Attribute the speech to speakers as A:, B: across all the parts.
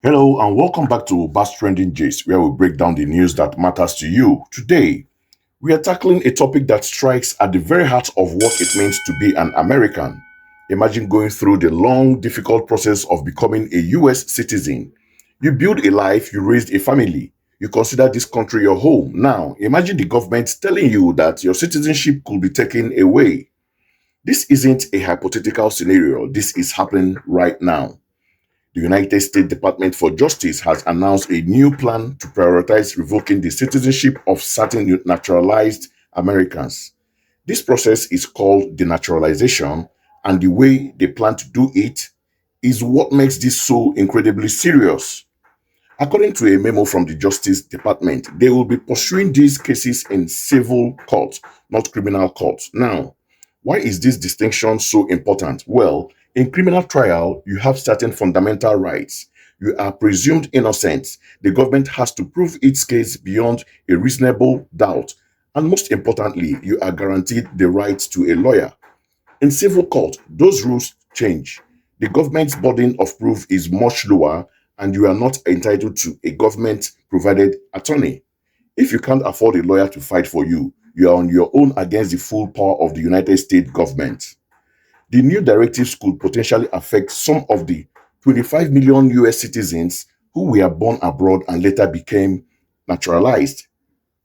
A: Hello and welcome back to Bass Trending Gist, where we break down the news that matters to you. Today, we are tackling a topic that strikes at the very heart of what it means to be an American. Imagine going through the long, difficult process of becoming a US citizen. You build a life, you raised a family, you consider this country your home. Now, imagine the government telling you that your citizenship could be taken away. This isn't a hypothetical scenario, this is happening right now. The United States Department for Justice has announced a new plan to prioritize revoking the citizenship of certain naturalized Americans. This process is called denaturalization, and the way they plan to do it is what makes this so incredibly serious. According to a memo from the Justice Department, they will be pursuing these cases in civil court, not criminal court. Now, why is this distinction so important? Well, in criminal trial, you have certain fundamental rights. You are presumed innocent. The government has to prove its case beyond a reasonable doubt. And most importantly, you are guaranteed the right to a lawyer. In civil court, those rules change. The government's burden of proof is much lower, and you are not entitled to a government provided attorney. If you can't afford a lawyer to fight for you, you are on your own against the full power of the United States government. The new directives could potentially affect some of the 25 million US citizens who were born abroad and later became naturalized.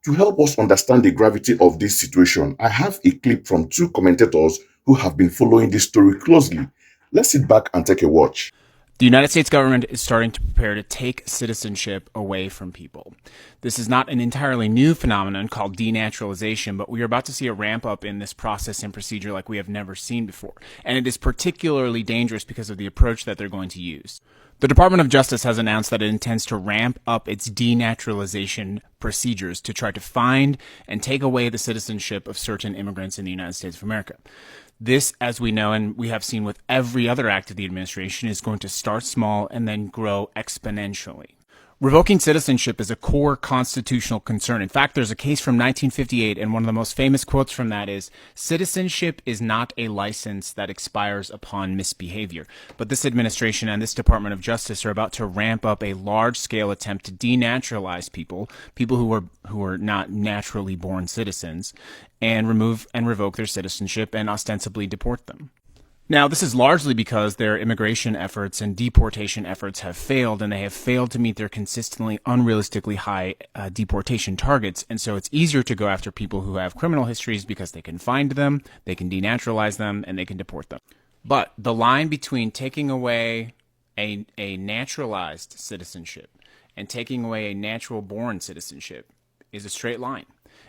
A: To help us understand the gravity of this situation, I have a clip from two commentators who have been following this story closely. Let's sit back and take a watch.
B: The United States government is starting to prepare to take citizenship away from people. This is not an entirely new phenomenon called denaturalization, but we are about to see a ramp up in this process and procedure like we have never seen before. And it is particularly dangerous because of the approach that they're going to use. The Department of Justice has announced that it intends to ramp up its denaturalization procedures to try to find and take away the citizenship of certain immigrants in the United States of America. This, as we know and we have seen with every other act of the administration, is going to start small and then grow exponentially. Revoking citizenship is a core constitutional concern. In fact, there's a case from 1958, and one of the most famous quotes from that is, "Citizenship is not a license that expires upon misbehavior." But this administration and this Department of Justice are about to ramp up a large-scale attempt to denaturalize people who are not naturally born citizens, and remove and revoke their citizenship and ostensibly deport them. Now, this is largely because their immigration efforts and deportation efforts have failed, and they have failed to meet their consistently unrealistically high deportation targets. And so it's easier to go after people who have criminal histories because they can find them, they can denaturalize them, and they can deport them. But the line between taking away a naturalized citizenship and taking away a natural born citizenship is a straight line.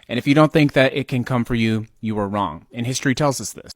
B: And if you don't think that it can come for you, you are wrong. And history tells us this.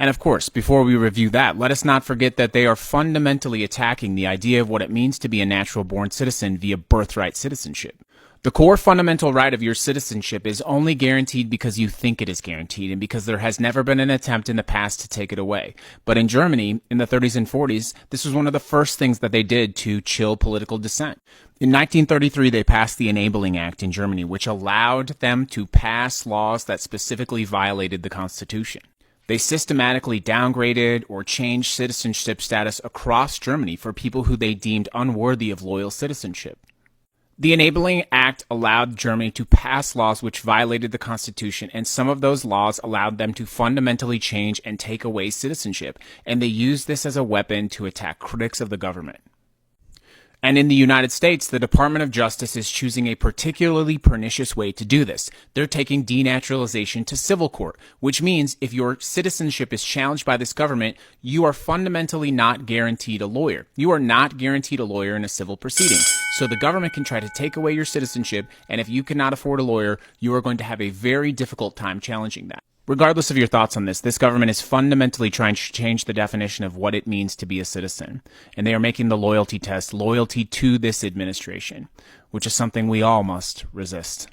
B: And of course, before we review that, let us not forget that they are fundamentally attacking the idea of what it means to be a natural born citizen via birthright citizenship. The core fundamental right of your citizenship is only guaranteed because you think it is guaranteed and because there has never been an attempt in the past to take it away. But in Germany, in the 30s and 40s, this was one of the first things that they did to chill political dissent. In 1933, they passed the Enabling Act in Germany, which allowed them to pass laws that specifically violated the Constitution. They systematically downgraded or changed citizenship status across Germany for people who they deemed unworthy of loyal citizenship. The Enabling Act allowed Germany to pass laws which violated the Constitution, and some of those laws allowed them to fundamentally change and take away citizenship, and they used this as a weapon to attack critics of the government. And in the United States, the Department of Justice is choosing a particularly pernicious way to do this. They're taking denaturalization to civil court, which means if your citizenship is challenged by this government, you are fundamentally not guaranteed a lawyer. You are not guaranteed a lawyer in a civil proceeding. So the government can try to take away your citizenship, and if you cannot afford a lawyer, you are going to have a very difficult time challenging that. Regardless of your thoughts on this government is fundamentally trying to change the definition of what it means to be a citizen. And they are making the loyalty test loyalty to this administration, which is something we all must resist.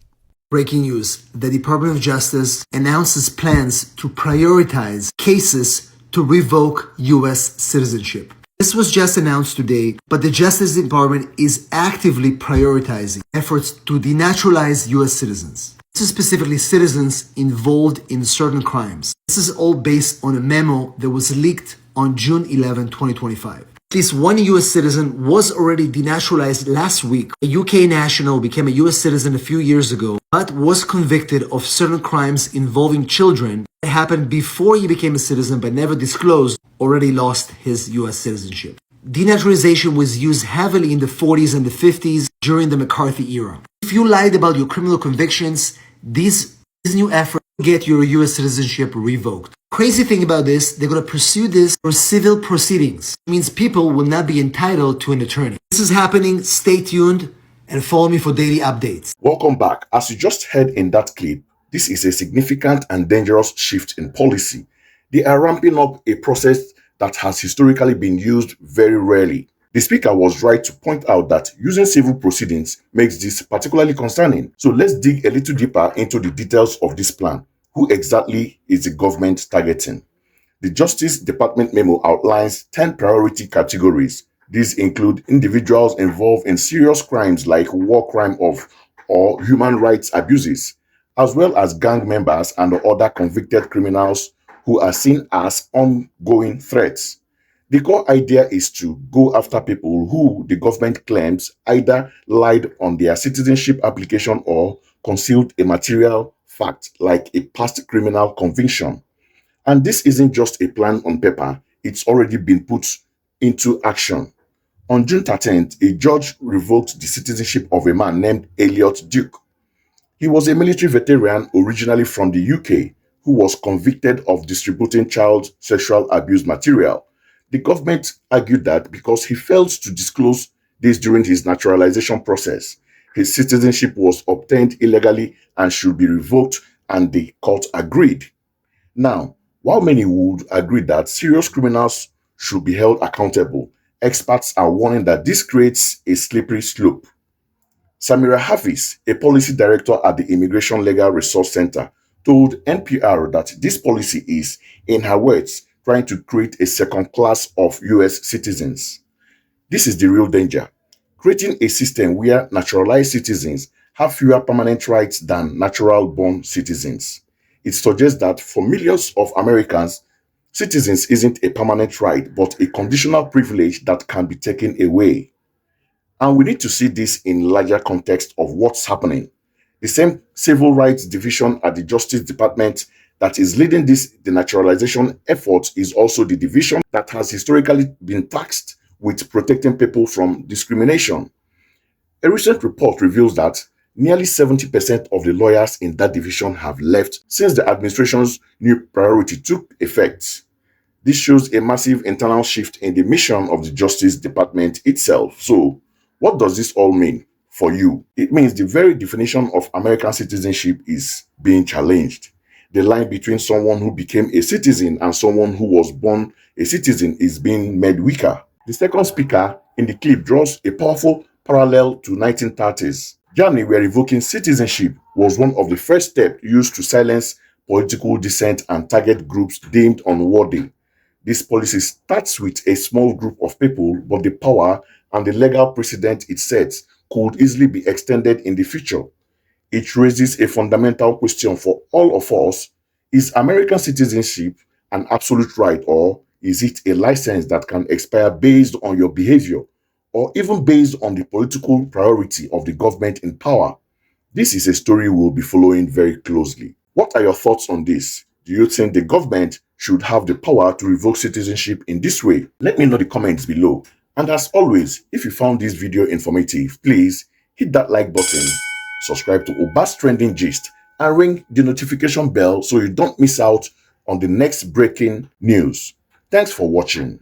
C: Breaking news. The Department of Justice announces plans to prioritize cases to revoke U.S. citizenship. This was just announced today, but the Justice Department is actively prioritizing efforts to denaturalize U.S. citizens. This is specifically citizens involved in certain crimes. This is all based on a memo that was leaked on June 11, 2025. At least one US citizen was already denaturalized last week. A UK national became a US citizen a few years ago, but was convicted of certain crimes involving children that happened before he became a citizen but never disclosed, already lost his US citizenship. Denaturalization was used heavily in the 40s and the 50s during the McCarthy era. If you lied about your criminal convictions, these new efforts get your US citizenship revoked. Crazy thing about this, they're going to pursue this for civil proceedings. It means people will not be entitled to an attorney. This is happening. Stay tuned and follow me for daily updates.
A: Welcome back. As you just heard in that clip, this is a significant and dangerous shift in policy. They are ramping up a process that has historically been used very rarely. The speaker was right to point out that using civil proceedings makes this particularly concerning. So let's dig a little deeper into the details of this plan. Who exactly is the government targeting? The Justice Department memo outlines 10 priority categories. These include individuals involved in serious crimes like war crime or human rights abuses, as well as gang members and other convicted criminals who are seen as ongoing threats. The core idea is to go after people who the government claims either lied on their citizenship application or concealed a material fact like a past criminal conviction. And this isn't just a plan on paper, it's already been put into action. On June 13th, a judge revoked the citizenship of a man named Elliot Duke. He was a military veteran originally from the UK who was convicted of distributing child sexual abuse material. The government argued that because he failed to disclose this during his naturalization process, his citizenship was obtained illegally and should be revoked, and the court agreed. Now, while many would agree that serious criminals should be held accountable, experts are warning that this creates a slippery slope. Samira Hafiz, a policy director at the Immigration Legal Resource Center, told NPR that this policy is, in her words, trying to create a second class of US citizens. This is the real danger. Creating a system where naturalized citizens have fewer permanent rights than natural born citizens. It suggests that for millions of Americans, citizens isn't a permanent right but a conditional privilege that can be taken away. And we need to see this in larger context of what's happening. The same civil rights division at the Justice Department that is leading this denaturalization effort is also the division that has historically been tasked with protecting people from discrimination. A recent report reveals that nearly 70% of the lawyers in that division have left since the administration's new priority took effect. This shows a massive internal shift in the mission of the Justice Department itself. So, what does this all mean for you? It means the very definition of American citizenship is being challenged. The line between someone who became a citizen and someone who was born a citizen is being made weaker. The second speaker in the clip draws a powerful parallel to 1930s. Germany, where revoking citizenship was one of the first steps used to silence political dissent and target groups deemed unworthy. This policy starts with a small group of people, but the power and the legal precedent it sets could easily be extended in the future. It raises a fundamental question for all of us. Is American citizenship an absolute right, or is it a license that can expire based on your behavior or even based on the political priority of the government in power? This is a story we'll be following very closely. What are your thoughts on this? Do you think the government should have the power to revoke citizenship in this way? Let me know in the comments below. And as always, if you found this video informative, please hit that like button, subscribe to Obas Trending Gist, and ring the notification bell so you don't miss out on the next breaking news. Thanks for watching.